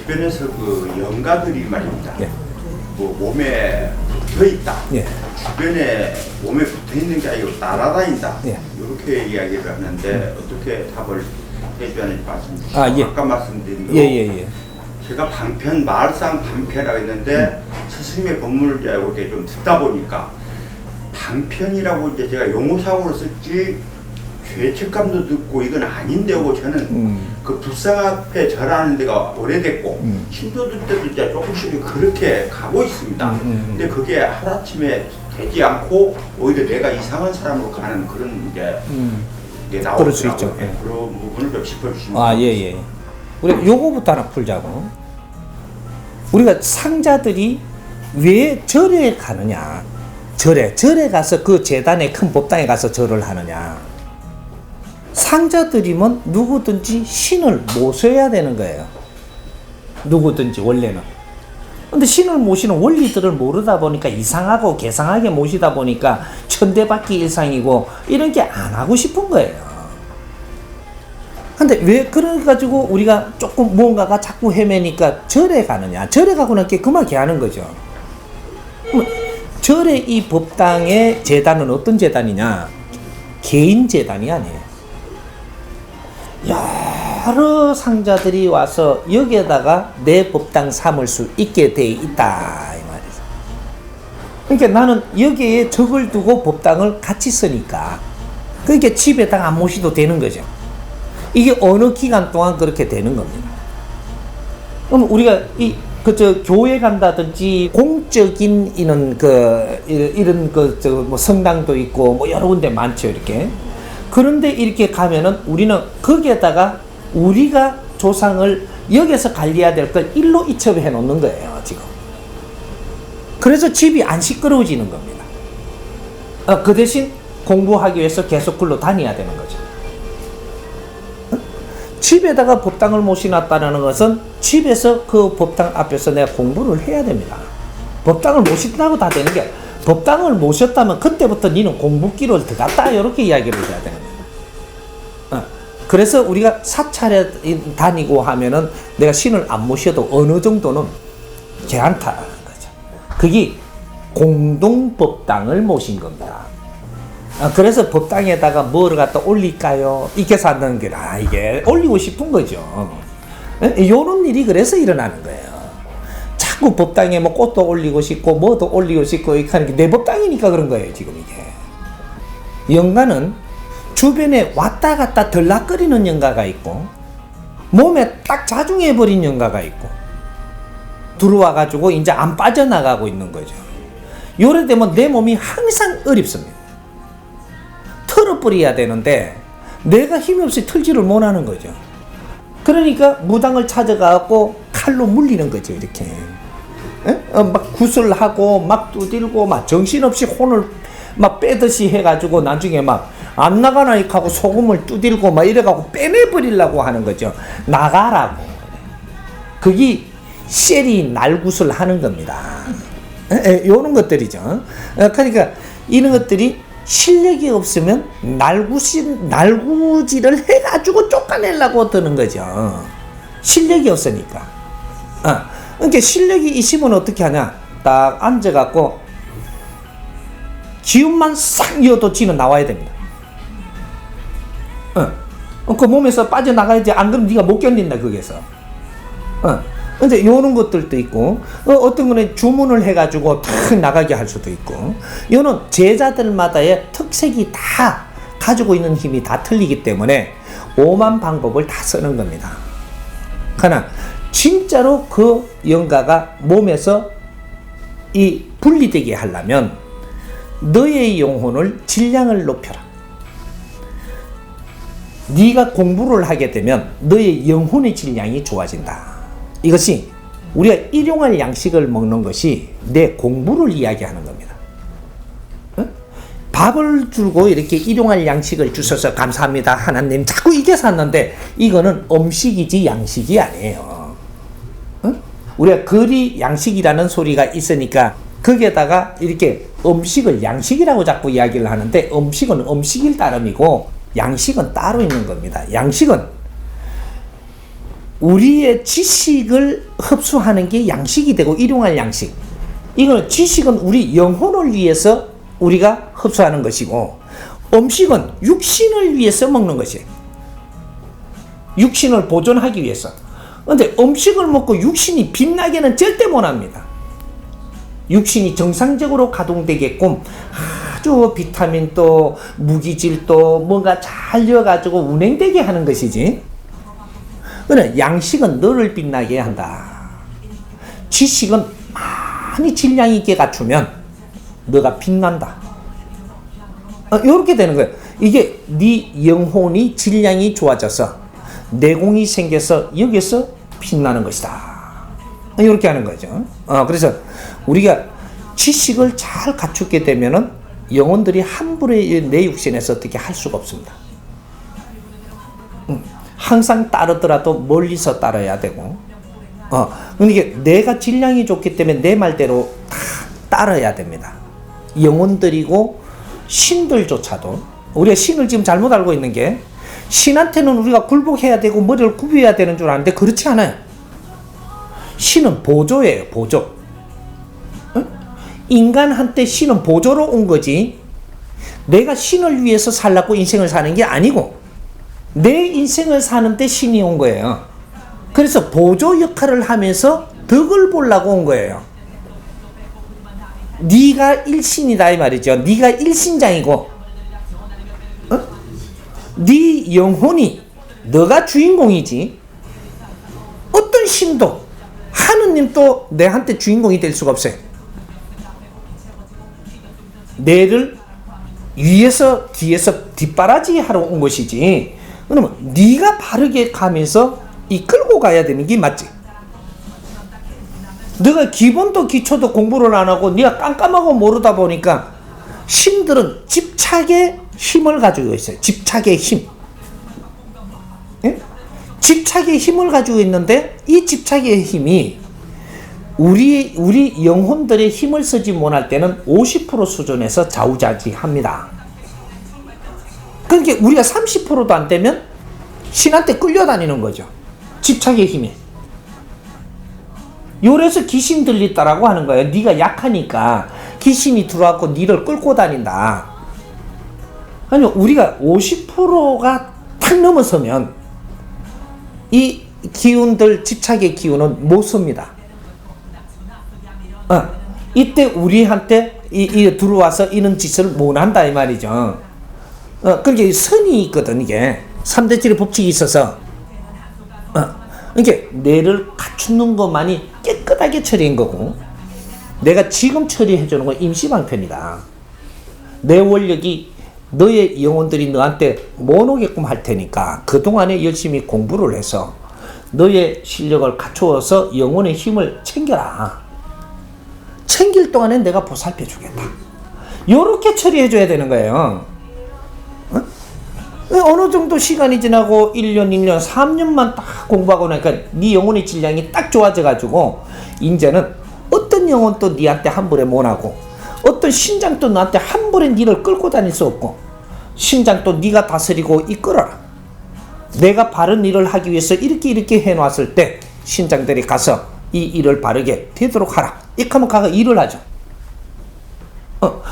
주변에서 그 영가들이 말입니다. 예. 뭐 몸에 붙어 있다. 예. 주변에 몸에 붙어 있는 게 아니고 날아다닌다. 예. 이렇게 이야기를 하는데 어떻게 답을 해줘야 하는지 말씀드리죠. 아, 예. 아까 말씀드린 대로 예. 제가 방편 마을상 방편이라고 했는데 스승님의 법문을 이렇게 좀 듣다 보니까 방편이라고 이제 제가 용어상으로 쓸지 죄책감도 듣고 이건 아닌데 하고 저는 그 불상 앞에 절하는 데가 오래됐고 신도들 때도 이제 조금씩 그렇게 가고 있습니다. 근데 그게 하루아침에 되지 않고 오히려 내가 이상한 사람으로 가는 그런 이게 나오더라고요. 그럴 수 있죠. 예. 그런 부분을 좀 짚어주시면 아, 예. 우리 요거부터 하나 풀자고. 우리가 상자들이 왜 절에 가느냐? 절에 가서 그 재단에 큰 법당에 가서 절을 하느냐? 상자들이면 누구든지 신을 모셔야 되는 거예요. 누구든지 원래는. 근데 신을 모시는 원리들을 모르다 보니까 이상하고 개상하게 모시다 보니까 천대받기 일상이고 이런 게 안 하고 싶은 거예요. 근데 왜 그래가지고 우리가 조금 무언가가 자꾸 헤매니까 절에 가느냐? 절에 가고 나니까 그만게 하는 거죠. 절의 이 법당의 재단은 어떤 재단이냐? 개인 재단이 아니에요. 여러 상자들이 와서 여기에다가 내 법당 삼을 수 있게 돼 있다 이 말이죠. 그러니까 나는 여기에 적을 두고 법당을 같이 쓰니까 그러니까 집에다가 안 모셔도 되는 거죠. 이게 어느 기간 동안 그렇게 되는 겁니다. 그럼 우리가 교회 간다든지 공적인 이런 뭐 성당도 있고 뭐 여러 군데 많죠 이렇게. 그런데 이렇게 가면은 우리는 거기에다가 우리가 조상을 여기서 관리해야 될 걸 일로 이첩해 놓는 거예요 지금. 그래서 집이 안 시끄러워지는 겁니다. 그 대신 공부하기 위해서 계속 글로 다녀야 되는 거죠. 집에다가 법당을 모셔놨다는 것은 집에서 그 법당 앞에서 내가 공부를 해야 됩니다. 법당을 모신다고 다 되는 게 법당을 모셨다면 그때부터 니는 공부기로 들어갔다 이렇게 이야기를 해야 되는 거예요. 그래서 우리가 사찰에 다니고 하면은 내가 신을 안 모셔도 어느 정도는 괜찮다는 거죠. 그게 공동법당을 모신 겁니다. 그래서 법당에다가 뭐를 갖다 올릴까요? 이렇게 사는 게 이게 올리고 싶은 거죠. 이런 일이 그래서 일어나는 거예요. 자꾸 법당에 뭐 꽃도 올리고 싶고 뭐도 올리고 싶고 이렇게 하는 게 내 법당이니까 그런 거예요 지금 이게. 영가는 주변에 왔다 갔다 들락거리는 영가가 있고 몸에 딱 자중해버린 영가가 있고 들어와가지고 이제 안 빠져나가고 있는 거죠. 요래 되면 내 몸이 항상 어렵습니다. 털어버려야 되는데 내가 힘이 없이 털지를 못하는 거죠. 그러니까 무당을 찾아가고 칼로 물리는 거죠 이렇게. 막 구슬하고 막 두들고 막 정신없이 혼을 막 빼듯이 해가지고 나중에 막 안 나가나 하고 소금을 두들고 막 이래가고 빼내버리려고 하는 거죠. 나가라고. 그게 셀이 날구슬 하는 겁니다. 요런 것들이죠. 그러니까 이런 것들이 실력이 없으면 날구질을 해가지고 쫓아내려고 드는 거죠. 실력이 없으니까. 그러니까 실력이 있으면 어떻게 하냐? 딱 앉아갖고 기운만 싹 이어도 지는 나와야 됩니다. 그 몸에서 빠져나가야지. 안 그러면 네가 못 견딘다 거기에서. 근데 요런 것들도 있고 어떤 거는 주문을 해가지고 탁 나가게 할 수도 있고 요는 제자들마다의 특색이 다 가지고 있는 힘이 다 틀리기 때문에 오만 방법을 다 쓰는 겁니다. 그러나 진짜로 그 영가가 몸에서 이 분리되게 하려면 너의 영혼을 질량을 높여라. 네가 공부를 하게 되면 너의 영혼의 질량이 좋아진다. 이것이 우리가 일용할 양식을 먹는 것이 내 공부를 이야기하는 겁니다. 밥을 주고 이렇게 일용할 양식을 주셔서 감사합니다 하나님 자꾸 이게 샀는데 이거는 음식이지 양식이 아니에요. 우리가 거리 양식이라는 소리가 있으니까 거기에다가 이렇게 음식을 양식이라고 자꾸 이야기를 하는데 음식은 음식일 따름이고 양식은 따로 있는 겁니다. 양식은 우리의 지식을 흡수하는 게 양식이 되고 일용할 양식. 이거는 지식은 우리 영혼을 위해서 우리가 흡수하는 것이고, 음식은 육신을 위해서 먹는 것이에요. 육신을 보존하기 위해서. 근데 음식을 먹고 육신이 빛나게는 절대 못합니다. 육신이 정상적으로 가동되게끔 아주 비타민도 무기질도 뭔가 잘 넣어가지고 운행되게 하는 것이지. 그러나 양식은 너를 빛나게 한다. 지식은 많이 질량 있게 갖추면 너가 빛난다. 이렇게 되는 거예요. 이게 네 영혼이 질량이 좋아져서 내공이 생겨서 여기서 빛나는 것이다. 이렇게 하는 거죠. 그래서 우리가 지식을 잘 갖추게 되면은 영혼들이 함부로 내 육신에서 어떻게 할 수가 없습니다. 항상 따르더라도 멀리서 따라야 되고, 그러니까 내가 질량이 좋기 때문에 내 말대로 다 따라야 됩니다. 영혼들이고 신들조차도, 우리가 신을 지금 잘못 알고 있는 게, 신한테는 우리가 굴복해야 되고 머리를 굽혀야 되는 줄 아는데 그렇지 않아요. 신은 보조예요, 보조. 인간한테 신은 보조로 온 거지, 내가 신을 위해서 살라고 인생을 사는 게 아니고 내 인생을 사는데 신이 온 거예요. 그래서 보조 역할을 하면서 덕을 보려고 온 거예요. 네가 일신이다 이 말이죠. 네가 일신장이고, 네 영혼이 너가 주인공이지. 어떤 신도 하느님도 내한테 주인공이 될 수가 없어요. 내를 위에서 뒤에서 뒷바라지 하러 온 것이지. 그러면 네가 바르게 가면서 이끌고 가야 되는 게 맞지. 너가 기본도 기초도 공부를 안 하고 네가 깜깜하고 모르다 보니까 신들은 집착의 힘을 가지고 있어요. 집착의 힘. 예? 집착의 힘을 가지고 있는데 이 집착의 힘이 우리 영혼들의 힘을 쓰지 못할 때는 50% 수준에서 좌우자지합니다. 그러니까 우리가 30%도 안 되면 신한테 끌려다니는 거죠. 집착의 힘에. 요래서 귀신 들리다라고 하는 거예요. 네가 약하니까 귀신이 들어와서 니를 끌고 다닌다. 아니, 우리가 50%가 탁 넘어서면 이 기운들, 집착의 기운은 못 섭니다. 이때 우리한테 들어와서 이런 짓을 못 한다 이 말이죠. 그게 선이 있거든. 이게 3대질의 법칙이 있어서 이게 뇌를 갖추는 것만이 깨끗하게 처리한 거고, 내가 지금 처리해 주는 건 임시방편이다. 내 원력이 너의 영혼들이 너한테 못 오게끔 할 테니까 그동안에 열심히 공부를 해서 너의 실력을 갖추어서 영혼의 힘을 챙겨라. 챙길 동안에 내가 보살펴 주겠다. 요렇게 처리해 줘야 되는 거예요. 어느 정도 시간이 지나고 1년, 2년, 3년만 딱 공부하고 나니까 네 영혼의 질량이 딱 좋아져 가지고 이제는 어떤 영혼도 네한테 함부로 못하고 어떤 신장도 너한테 함부로 네를 끌고 다닐 수 없고, 신장도 네가 다스리고 이끌어라. 내가 바른 일을 하기 위해서 이렇게 해놨을 때 신장들이 가서 이 일을 바르게 되도록 하라. 이렇게 하면 가가 일을 하죠.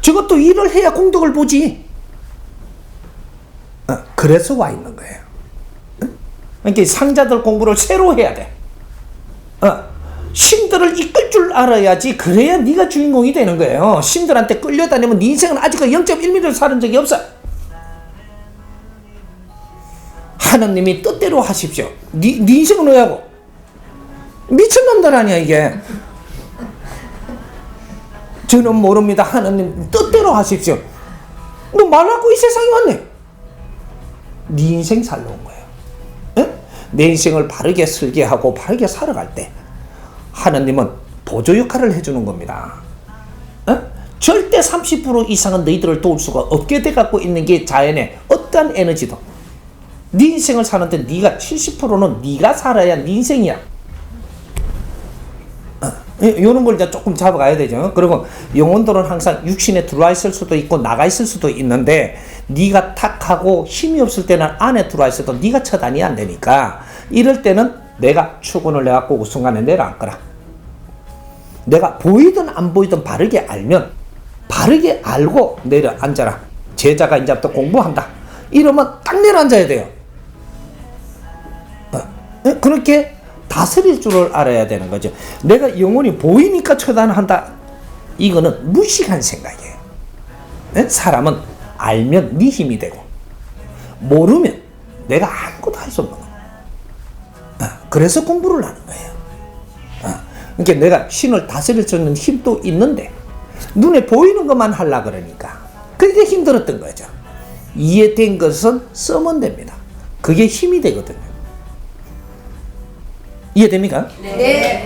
저것도 일을 해야 공덕을 보지. 그래서 와 있는 거예요. 그러니까 상자들 공부를 새로 해야 돼. 신들을 이끌 줄 알아야지. 그래야 네가 주인공이 되는 거예요. 신들한테 끌려다니면 네 인생은 아직 0.1mm를 사는 적이 없어. 하나님이 뜻대로 하십시오. 네 인생은 왜 하고? 미친놈들 아니야 이게. 저는 모릅니다. 하나님 뜻대로 하십시오. 너 말하고 이 세상에 왔네. 네 인생 살러 온 거예요. 에? 내 인생을 바르게 설계하고 바르게 살아갈 때 하나님은 보조 역할을 해주는 겁니다. 에? 절대 30% 이상은 너희들을 도울 수가 없게 돼 갖고 있는 게 자연의 어떠한 에너지도. 네 인생을 사는데 네가 70%는 네가 살아야 네 인생이야. 이런 걸 이제 조금 잡아가야 되죠. 그리고 영혼들은 항상 육신에 들어와 있을 수도 있고 나가 있을 수도 있는데, 네가 탁하고 힘이 없을 때는 안에 들어와 있어도 네가 처단이 안 되니까 이럴 때는 내가 출근을 해갖고 그 순간에 내려앉거라. 내가 보이든 안 보이든 바르게 알면 바르게 알고 내려앉아라. 제자가 이제부터 공부한다. 이러면 딱 내려앉아야 돼요. 그렇게 다스릴 줄을 알아야 되는 거죠. 내가 영혼이 보이니까 처단한다. 이거는 무식한 생각이에요. 사람은 알면 네 힘이 되고 모르면 내가 아무것도 할 수 없는 거예요. 그래서 공부를 하는 거예요. 그러니까 내가 신을 다스릴 수 있는 힘도 있는데 눈에 보이는 것만 하려 그러니까 그게 힘들었던 거죠. 이해된 것은 쓰면 됩니다. 그게 힘이 되거든요. 이해됩니까? 네.